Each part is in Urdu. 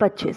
25,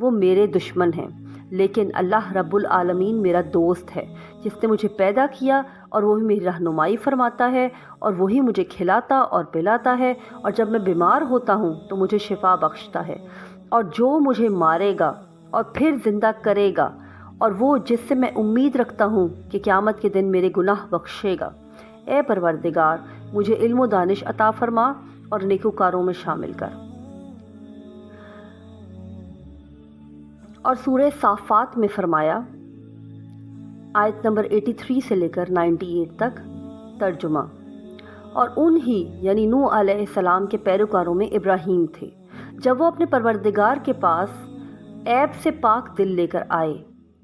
وہ میرے دشمن ہیں، لیکن اللہ رب العالمین میرا دوست ہے جس نے مجھے پیدا کیا، اور وہی میری رہنمائی فرماتا ہے، اور وہی مجھے کھلاتا اور پلاتا ہے، اور جب میں بیمار ہوتا ہوں تو مجھے شفا بخشتا ہے، اور جو مجھے مارے گا اور پھر زندہ کرے گا، اور وہ جس سے میں امید رکھتا ہوں کہ قیامت کے دن میرے گناہ بخشے گا۔ اے پروردگار، مجھے علم و دانش عطا فرما اور نیکوکاروں میں شامل کر۔ اور سورہ صافات میں فرمایا، آیت نمبر 83 سے لے کر 98 تک ترجمہ، اور انہی یعنی نوح علیہ السلام کے پیروکاروں میں ابراہیم تھے جب وہ اپنے پروردگار کے پاس عیب سے پاک دل لے کر آئے،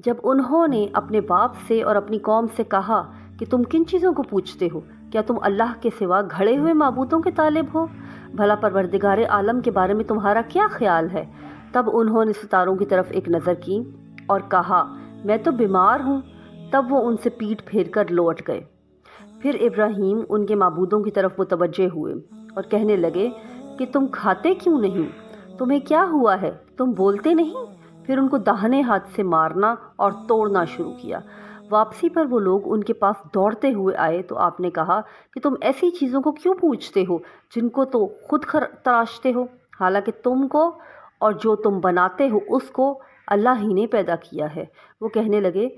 جب انہوں نے اپنے باپ سے اور اپنی قوم سے کہا کہ تم کن چیزوں کو پوچھتے ہو؟ کیا تم اللہ کے سوا گھڑے ہوئے معبودوں کے طالب ہو؟ بھلا پروردگار عالم کے بارے میں تمہارا کیا خیال ہے؟ تب انہوں نے ستاروں کی طرف ایک نظر کی اور کہا، میں تو بیمار ہوں۔ تب وہ ان سے پیٹھ پھیر کر لوٹ گئے۔ پھر ابراہیم ان کے معبودوں کی طرف متوجہ ہوئے اور کہنے لگے کہ تم کھاتے کیوں نہیں؟ تمہیں کیا ہوا ہے؟ تم بولتے نہیں؟ پھر ان کو داہنے ہاتھ سے مارنا اور توڑنا شروع کیا۔ واپسی پر وہ لوگ ان کے پاس دوڑتے ہوئے آئے تو آپ نے کہا کہ تم ایسی چیزوں کو کیوں پوچھتے ہو جن کو تو خود تراشتے ہو، حالانکہ تم کو اور جو تم بناتے ہو اس کو اللہ ہی نے پیدا کیا ہے۔ وہ کہنے لگے،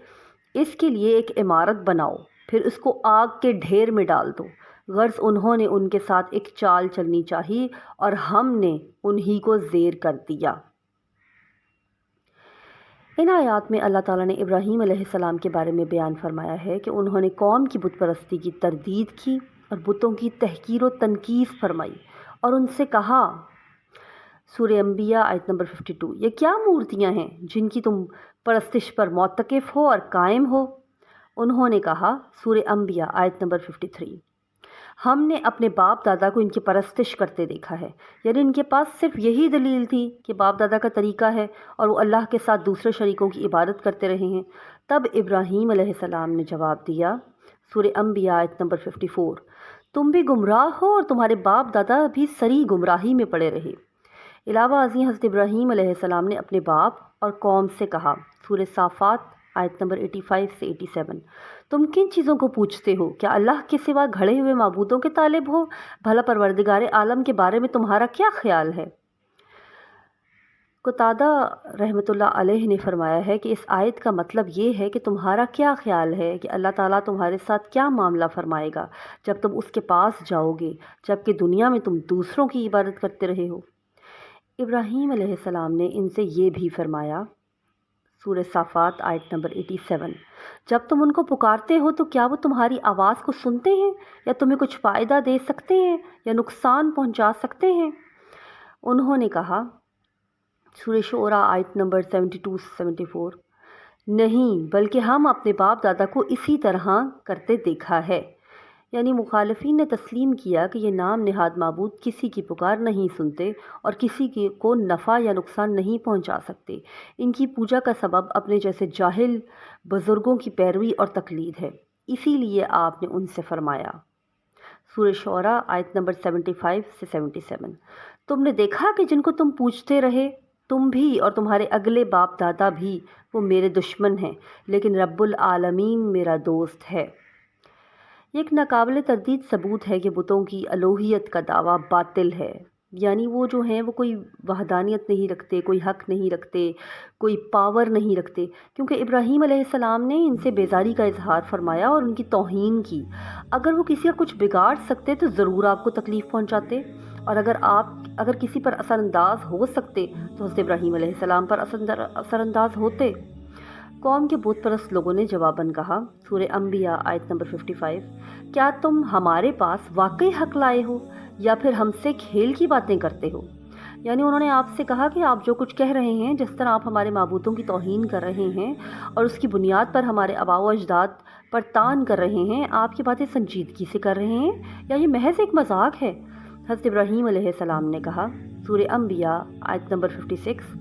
اس کے لیے ایک عمارت بناؤ، پھر اس کو آگ کے ڈھیر میں ڈال دو۔ غرض انہوں نے ان کے ساتھ ایک چال چلنی چاہی اور ہم نے انہی کو زیر کر دیا۔ ان آیات میں اللہ تعالیٰ نے ابراہیم علیہ السلام کے بارے میں بیان فرمایا ہے کہ انہوں نے قوم کی بت پرستی کی تردید کی اور بتوں کی تحقیر و تنقیص فرمائی اور ان سے کہا، سورہ انبیاء آیت نمبر 52، یہ کیا مورتیاں ہیں جن کی تم پرستش پر معتکف ہو اور قائم ہو؟ انہوں نے کہا، سورہ انبیاء آیت نمبر 53، ہم نے اپنے باپ دادا کو ان کی پرستش کرتے دیکھا ہے، یعنی ان کے پاس صرف یہی دلیل تھی کہ باپ دادا کا طریقہ ہے اور وہ اللہ کے ساتھ دوسرے شریکوں کی عبادت کرتے رہے ہیں۔ تب ابراہیم علیہ السلام نے جواب دیا، سورہ انبیاء آیت نمبر 54، تم بھی گمراہ ہو اور تمہارے باپ دادا بھی سری گمراہی میں پڑے رہے۔ علاوہ ازیں حضرت ابراہیم علیہ السلام نے اپنے باپ اور قوم سے کہا، سورہ صافات آیت نمبر 85 سے 87، تم کن چیزوں کو پوچھتے ہو؟ کیا اللہ کے سوا گھڑے ہوئے معبودوں کے طالب ہو؟ بھلا پروردگار عالم کے بارے میں تمہارا کیا خیال ہے؟ قتادہ رحمۃ اللہ علیہ نے فرمایا ہے کہ اس آیت کا مطلب یہ ہے کہ تمہارا کیا خیال ہے کہ اللہ تعالیٰ تمہارے ساتھ کیا معاملہ فرمائے گا جب تم اس کے پاس جاؤ گے، جبکہ دنیا میں تم دوسروں کی عبادت کرتے رہے ہو۔ ابراہیم علیہ السلام نے ان سے یہ بھی فرمایا، سورہ صافات آیت نمبر 87، جب تم ان کو پکارتے ہو تو کیا وہ تمہاری آواز کو سنتے ہیں یا تمہیں کچھ فائدہ دے سکتے ہیں یا نقصان پہنچا سکتے ہیں؟ انہوں نے کہا، سورہ شعراء آیت نمبر 72 سے 74، نہیں، بلکہ ہم اپنے باپ دادا کو اسی طرح کرتے دیکھا ہے۔ یعنی مخالفین نے تسلیم کیا کہ یہ نام نہاد معبود کسی کی پکار نہیں سنتے اور کسی کو نفع یا نقصان نہیں پہنچا سکتے۔ ان کی پوجا کا سبب اپنے جیسے جاہل بزرگوں کی پیروی اور تقلید ہے، اسی لیے آپ نے ان سے فرمایا، سورہ شعراء آیت نمبر 75 سے 77، تم نے دیکھا کہ جن کو تم پوجتے رہے، تم بھی اور تمہارے اگلے باپ دادا بھی، وہ میرے دشمن ہیں، لیکن رب العالمین میرا دوست ہے۔ یہ ایک ناقابل تردید ثبوت ہے کہ بتوں کی الوہیت کا دعویٰ باطل ہے، یعنی وہ جو ہیں وہ کوئی وحدانیت نہیں رکھتے، کوئی حق نہیں رکھتے، کوئی پاور نہیں رکھتے، کیونکہ ابراہیم علیہ السلام نے ان سے بیزاری کا اظہار فرمایا اور ان کی توہین کی۔ اگر وہ کسی کا کچھ بگاڑ سکتے تو ضرور آپ کو تکلیف پہنچاتے، اور اگر کسی پر اثر انداز ہو سکتے تو حضرت ابراہیم علیہ السلام پر اثر انداز ہوتے۔ قوم کے بت پرست لوگوں نے جواباً کہا، سورہ انبیاء آیت نمبر 55، کیا تم ہمارے پاس واقعی حق لائے ہو یا پھر ہم سے کھیل کی باتیں کرتے ہو؟ یعنی انہوں نے آپ سے کہا کہ آپ جو کچھ کہہ رہے ہیں، جس طرح آپ ہمارے معبودوں کی توہین کر رہے ہیں اور اس کی بنیاد پر ہمارے آباء و اجداد پر تان کر رہے ہیں، آپ کی باتیں سنجیدگی سے کر رہے ہیں یا یہ محض ایک مذاق ہے؟ حضرت ابراہیم علیہ السلام نے کہا، سورہ انبیاء آیت نمبر 56،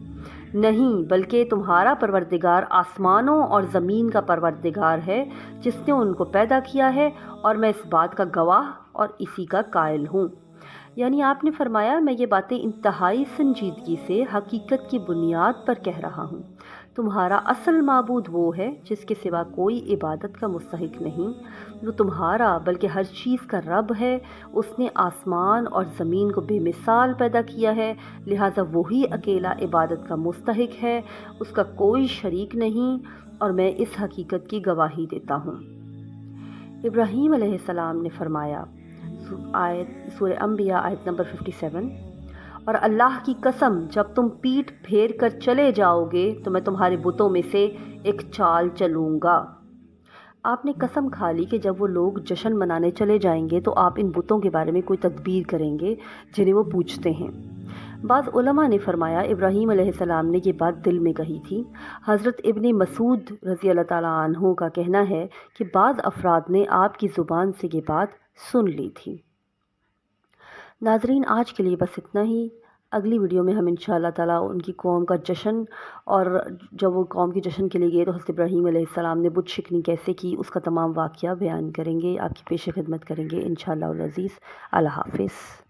نہیں، بلکہ تمہارا پروردگار آسمانوں اور زمین کا پروردگار ہے جس نے ان کو پیدا کیا ہے، اور میں اس بات کا گواہ اور اسی کا قائل ہوں۔ یعنی آپ نے فرمایا میں یہ باتیں انتہائی سنجیدگی سے حقیقت کی بنیاد پر کہہ رہا ہوں۔ تمہارا اصل معبود وہ ہے جس کے سوا کوئی عبادت کا مستحق نہیں، وہ تمہارا بلکہ ہر چیز کا رب ہے۔ اس نے آسمان اور زمین کو بے مثال پیدا کیا ہے، لہٰذا وہی اکیلا عبادت کا مستحق ہے، اس کا کوئی شریک نہیں، اور میں اس حقیقت کی گواہی دیتا ہوں۔ ابراہیم علیہ السلام نے فرمایا، سورہ انبیاء آیت نمبر 57، اور اللہ کی قسم جب تم پیٹھ پھیر کر چلے جاؤ گے تو میں تمہارے بتوں میں سے ایک چال چلوں گا۔ آپ نے قسم کھا لی کہ جب وہ لوگ جشن منانے چلے جائیں گے تو آپ ان بتوں کے بارے میں کوئی تدبیر کریں گے جنہیں وہ پوجتے ہیں۔ بعض علماء نے فرمایا ابراہیم علیہ السلام نے یہ بات دل میں کہی تھی۔ حضرت ابن مسعود رضی اللہ تعالیٰ عنہ کا کہنا ہے کہ بعض افراد نے آپ کی زبان سے یہ بات سن لی تھی۔ ناظرین، آج کے لیے بس اتنا ہی۔ اگلی ویڈیو میں ہم انشاءاللہ تعالیٰ ان کی قوم کا جشن، اور جب وہ قوم کی جشن کے لیے گئے تو حضرت ابراہیم علیہ السلام نے بت شکنی کیسے کی، اس کا تمام واقعہ بیان کریں گے، آپ کی پیش خدمت کریں گے انشاءاللہ العزیز۔ اللہ حافظ۔